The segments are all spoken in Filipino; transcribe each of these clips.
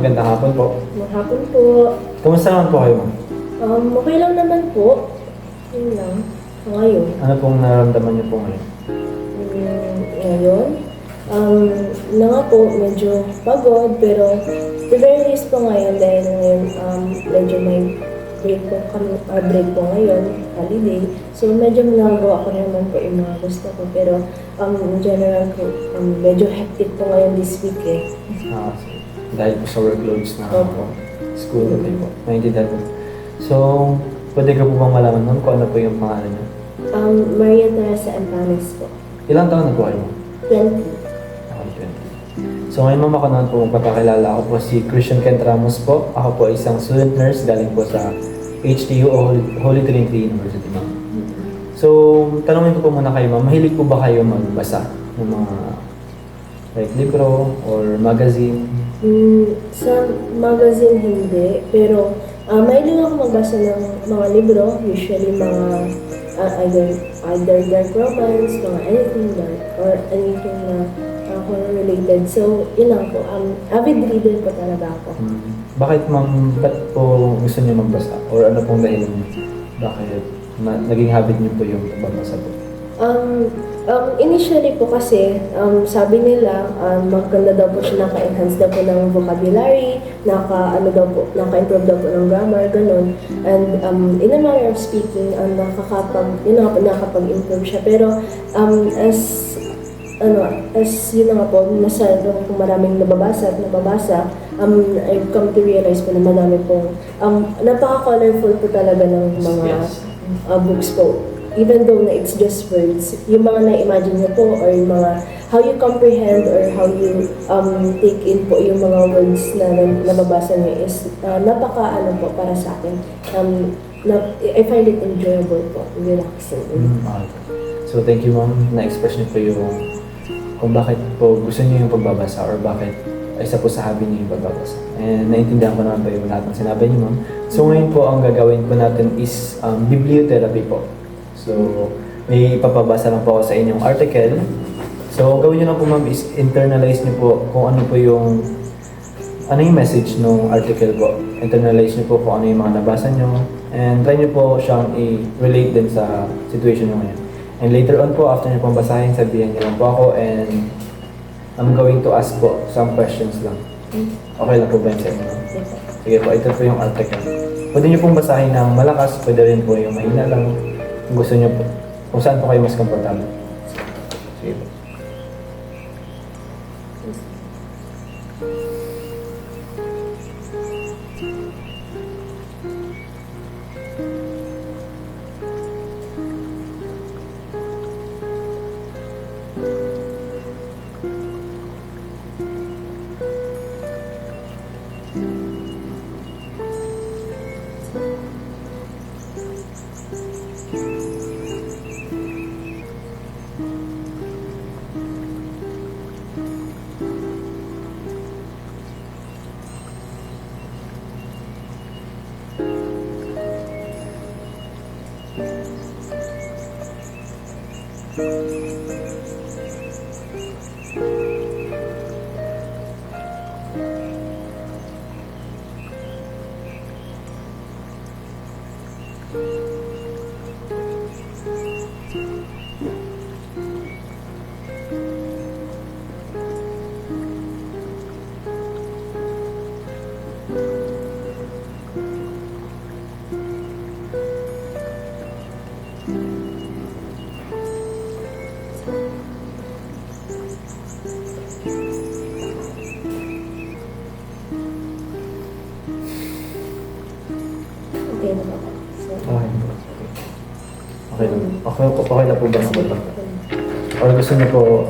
magandang hapon po. Maghapon po. Kumusta naman po kayo, ma'am? Okay lang naman po. Yun lang. Ngayon. Ano pong nararamdaman niyo po ngayon? Ngayon. Na nga po, medyo pagod, pero the very least po ngayon dahil ngayon medyo may break po ngayon, holiday. So medyo nagagawa ko naman po yung mga gusto ko. Pero in general po, medyo hectic po ngayon this week eh. Dahil po sa workloads na Opo. school po. Naintindihan po. So, pwede ka po bang malaman, ma'am, kung ano po yung pangalan niyo? Maria Teresa Empanes po. Ilang taon na po kayo, ma'am? 20. Okay, 20. So ngayon, ma'am, ako naman po magpapakilala. Ako po si Christian Kent Ramos po. Ako po ay isang student nurse galing po sa HTU o Holy Trinity University, ma'am. So, tanongin ko po muna kayo, ma'am, mahilig po ba kayo magbasa ng mga like libro or magazine? Sa magazine hindi, pero mahilig ako magbasa ng mga libro, usually mga either dark romance, mga anything dark, or anything na horror related. So, yun lang po. Avid reader po talaga ako. Bakit, ma'am, ba't po gusto niyo magbasa? Or ano pong dahilan niyo? Bakit naging habit niyo po yung pagbabasa po? Initially po kasi, sabi nila, maganda daw po siya, naka-enhance daw po ng vocabulary, naka-improve daw po ng grammar, ganun. And in a manner of speaking, nakakapag-improve siya. Pero as yun nga po, nasa kung maraming nababasa, I've come to realize po na madami pong, napaka-colorful po talaga ng mga books po. Even though na it's just words, yung mga na-imagine niyo po or yung mga how you comprehend or how you take in po yung mga words na nababasa niyo is napaka po para sa akin. I find it enjoyable po, relaxing. So thank you, ma'am, na-express niyo po yung kung bakit po gusto niyo yung pagbabasa or bakit isa po sa hobby niyo yung pagbabasa. And naintindihan ko naman po yung lahat ng sinabi niyo, ma'am. So ngayon po ang gagawin po natin is bibliotherapy po. So, may ipapabasa lang po ako sa inyong article. So, ang gawin nyo lang po, ma'am, is internalize nyo po kung ano po yung message ng article po. Internalize nyo po kung ano yung mga nabasa nyo. And try nyo po siyang i-relate din sa situation nyo ngayon. And later on po, after nyo pong basahin, sabihan nyo lang po ako and I'm going to ask po some questions lang. Okay lang po ba yun sa inyo? Sige po, ito po yung article. Pwede nyo pong basahin ng malakas, pwede rin po yung mahina lang. Kung gusto niyo po, kung saan po kayo mas komportable. Sige po. Okay na ba? Okay na po ba ako? Or gusto niyo po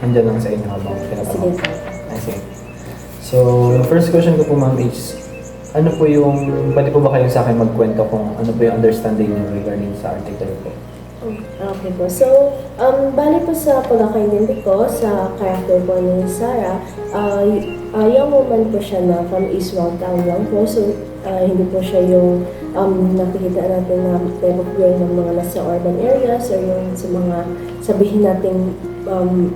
andyan lang sa inyo habang pinapanong? Sige. So, yung first question ko po, ma'am, is ano po yung, pwede po ba kayo sa akin magkwento kung ano po yung understanding niyo regarding sa article po? Okay po. So, bali po sa pagkakaintindi ko sa character po ni Sarah, young woman po siya na from East Wang Town lang po. So, hindi po siya yung nakikita natin na type of girl ng mga nasa urban areas or yung sa mga sabihin natin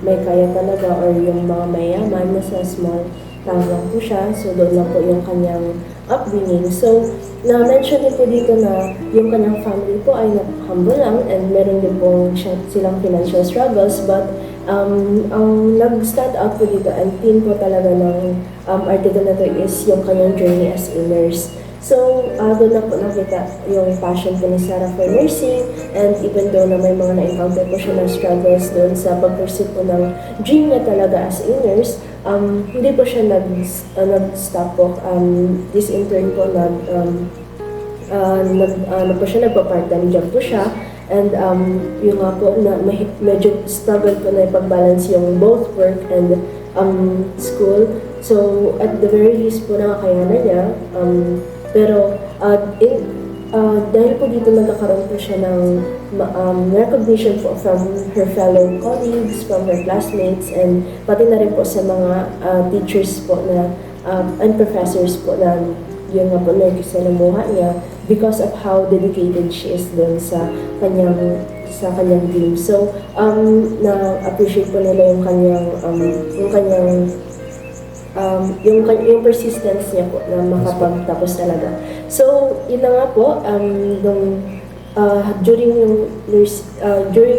may kaya talaga or yung mga mayaman nasa small town lang po siya. So, doon lang po yung kanyang upbringing. So, na-mention din po dito na yung kanyang family po ay humble lang and meron din po silang financial struggles, but ang nag-stand out po dito and theme po talaga ng article na to is yung kanyang journey as a nurse. So, doon na po nakita yung passion po ni Sarah for nursing, and even though na may mga na-encounter po siya na struggles doon sa pag-pursue po ng dream niya talaga as a nurse, hindi po siya nag-stop po. This intern po po siya, nagpa-part-time job po siya. And yung nga po, na medyo struggle po na ipag-balance yung both work and school. So, at the very least po, nakakayanan niya. Pero, dahil po dito nagkakaroon po siya ng recognition po from her fellow colleagues, from her classmates, and pati na rin po sa mga teachers po na, and professors po na yung nga po nagkasalamuha niya because of how dedicated she is dun sa kanyang dream. So, na-appreciate po nila yung persistence niya po na makapagtapos talaga. So, yun na nga po, during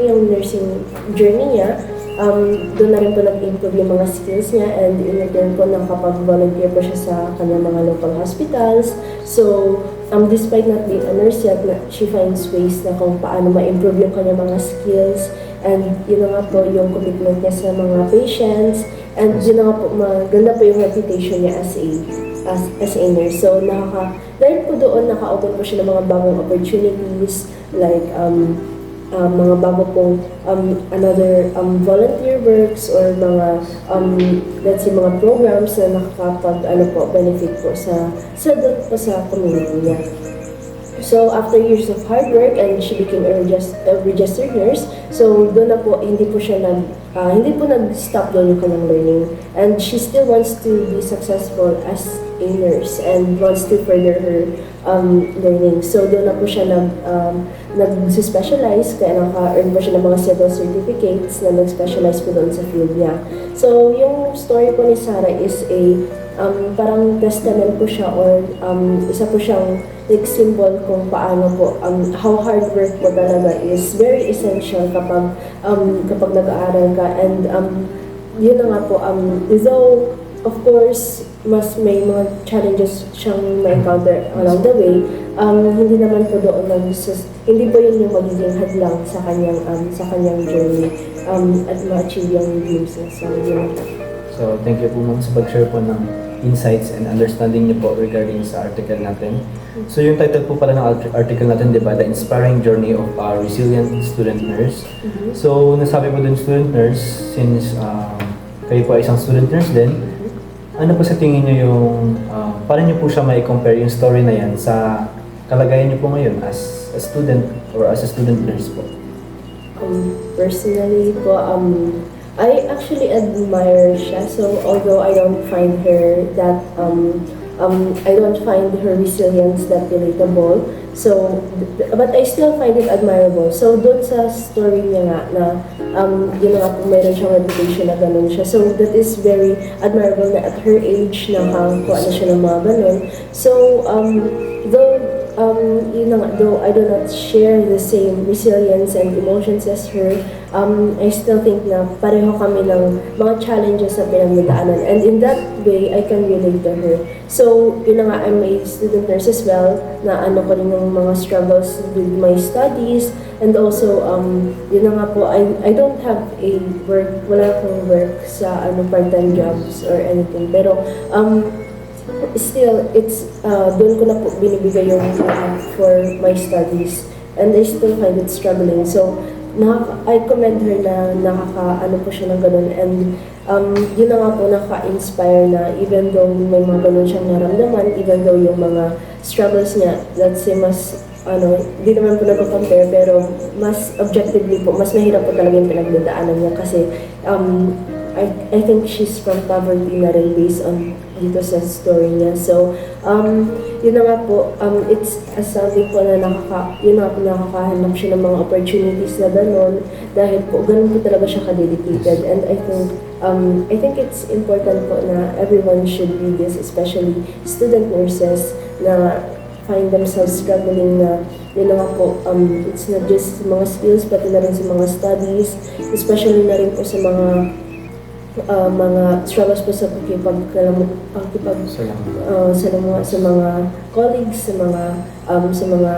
yung nursing journey niya, doon na rin po nag-improve yung mga skills niya, and in return po nakapag-volunteer po siya sa kanyang mga local hospitals. So, despite not being a nurse yet, she finds ways na kung paano ma-improve yung kanyang mga skills, and yun na nga po yung commitment niya sa mga patients, and yun na nga po, maganda po yung reputation niya as a nurse. So, dahil po doon, naka-open po siya ng mga bagong opportunities, like, mga bago pong another volunteer works or mga let's say mga programs na benefit po sa community niya. So, after years of hard work, and she became a registered nurse, so doon na po, hindi po nag-stop doon yung kanyang learning. And she still wants to be successful as a nurse and wants to further her learning. So, doon na po siya nag-specialize, kaya naka-earn po siya ng mga several certificates na nag-specialize po doon sa field niya. So, yung story po ni Sarah is parang testament po siya, or isa po siyang symbol kung paano po, how hard work po talaga is very essential kapag nag-aaral ka. And yun na nga po, though of course mas may mga challenges siyang ma-encounter along the way, hindi naman po doon hindi po yun yung magiging hadlang sa kanyang journey at ma-achieve yung dreams niya. So, yun. So, thank you po ma'am sa pag-share po ng insights and understanding niyo po regarding sa article natin. So, yung title po pala ng article natin, di ba? The Inspiring Journey of a Resilient Student Nurse. So, nasabi po dun student nurse, since kayo po ay isang student nurse din, ano po sa tingin niyo yung, paano niyo po siya may compare yung story na yan sa kalagayan niyo po ngayon as a student or as a student nurse po? Personally po, I actually admire siya. So, although I don't find her that, I don't find her resilience that relatable. So, but I still find it admirable. So, doon sa story niya nga na, yun nga po, mayroon siyang reputation na ganun siya. So, that is very admirable na at her age, nakakuha na siya ng mga ganun. So, though I do not share the same resilience and emotions as her, I still think na pareho kami ng mga challenges na pinagdadaanan. And in that way, I can relate to her. So, yun na nga, I'm a student nurse as well, na ko rin yung mga struggles with my studies. And also, yun na nga po, I don't have a work, wala akong work sa part-time jobs or anything. Pero, still, it's doon ko na po binibigay yung for my studies, and I still find it struggling. So, I commend her na po siya ng ganun, and yun na nga po, naka-inspire na even though may mga ganun siyang naramdaman, even though yung mga struggles niya, let's say mas hindi naman po nag-compare, pero mas objectively po, mas mahirap po talaga yung pinagdadaanan niya kasi I think she's from poverty na rin based on dito sa story niya. So, yun na nga po, it's something po na yun na po, nakakahanap siya ng mga opportunities na gano'n dahil po, ganun po talaga siya ka-dedicated. And I think it's important po na everyone should read this, especially student nurses na find themselves struggling na yun na nga po, it's not just sa mga skills, pati na rin sa mga studies, especially na rin po sa mga struggles po sa Salamat. sa mga colleagues, sa mga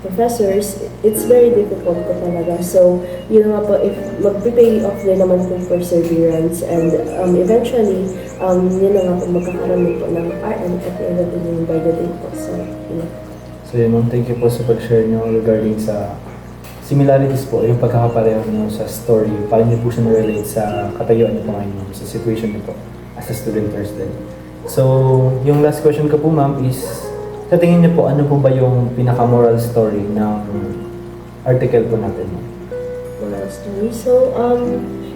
professors. It's very difficult po talaga. So, yun nga po, if mag-pay off din naman po perseverance and eventually, yun na nga po, magkakaroon po ng RN at the end of the day by the day po. So, yun. So yun ma'am, thank you po sa pag-share nyo regarding sa similarities po, yung pagkakapareho nyo sa story, paano nyo po siya na-relate sa katayuan nyo po ngayon ma'am, sa situation nyo po as a student nurse din. So, yung last question ko po ma'am is, sa tingin nyo po, ano po ba yung pinaka-moral story ng article po natin ma'am? Moral story. So,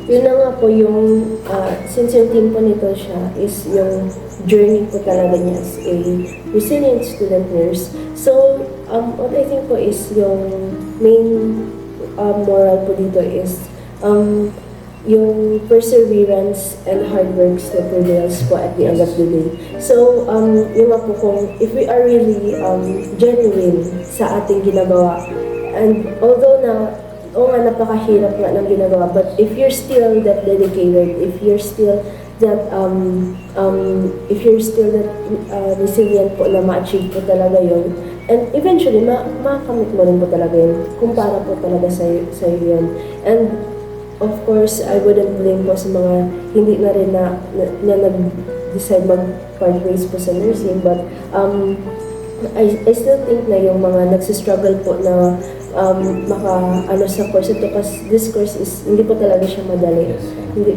yun na nga po yung, since yung team po nito siya is yung journey po talaga niya as a resilient student nurse. So, what I think po is yung main moral po dito is yung perseverance and hard work that prevails po at the end of the day. So, yung nga po kung if we are really genuine sa ating ginagawa, and although napakahirap nga ng ginagawa, but if you're still that dedicated, if you're still that resilient po na ma-achieve po talaga yun, and eventually makamit mo rin po talaga yun, kumpara po talaga sa yun. And of course, I wouldn't blame po sa mga hindi na rin na nag-decide mag-part ways po sa nursing, but I still think na yung mga nagsistruggle po na sa course ito, kasi this course is hindi po talaga siya madali. Yes. Hindi,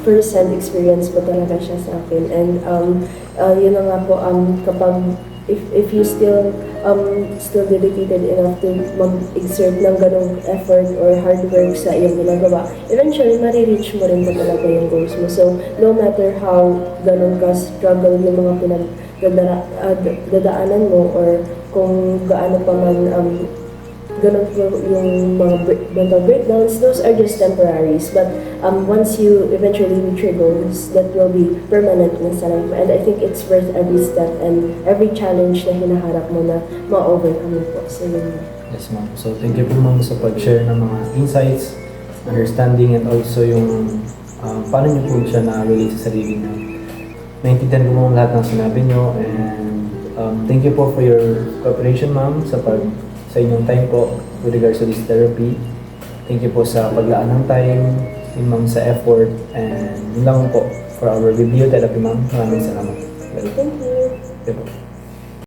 first-hand experience po talaga siya sa akin. And yun na nga po, kapag if you still dedicated enough to mag-exert ng ganong effort or hard work sa iyong ginagawa, eventually marireach mo rin po talaga yung goals mo. So, no matter how ganon ka struggle yung mga dadaanan mo, or kung gaano pa man ganun po yung mga mental breakdowns, those are just temporaries. But once you eventually reach your goals, that will be permanent na sa life. And I think it's worth every step and every challenge na hinaharap mo na ma-overcome mo po. So, yun. Yes ma'am. So thank you po ma'am sa pag-share ng mga insights, understanding, and also yung paano niyo po siya na-relate sa sarili niyo. Naintindihan ko ma'am lahat ng sinabi niyo, and thank you po for your cooperation ma'am sa inyong time po with regards to this therapy. Thank you po sa paglaan ng time, yun ma'am sa effort, and yun lang po for our review therapy ma'am. Maraming salamat. Thank you. Okay po.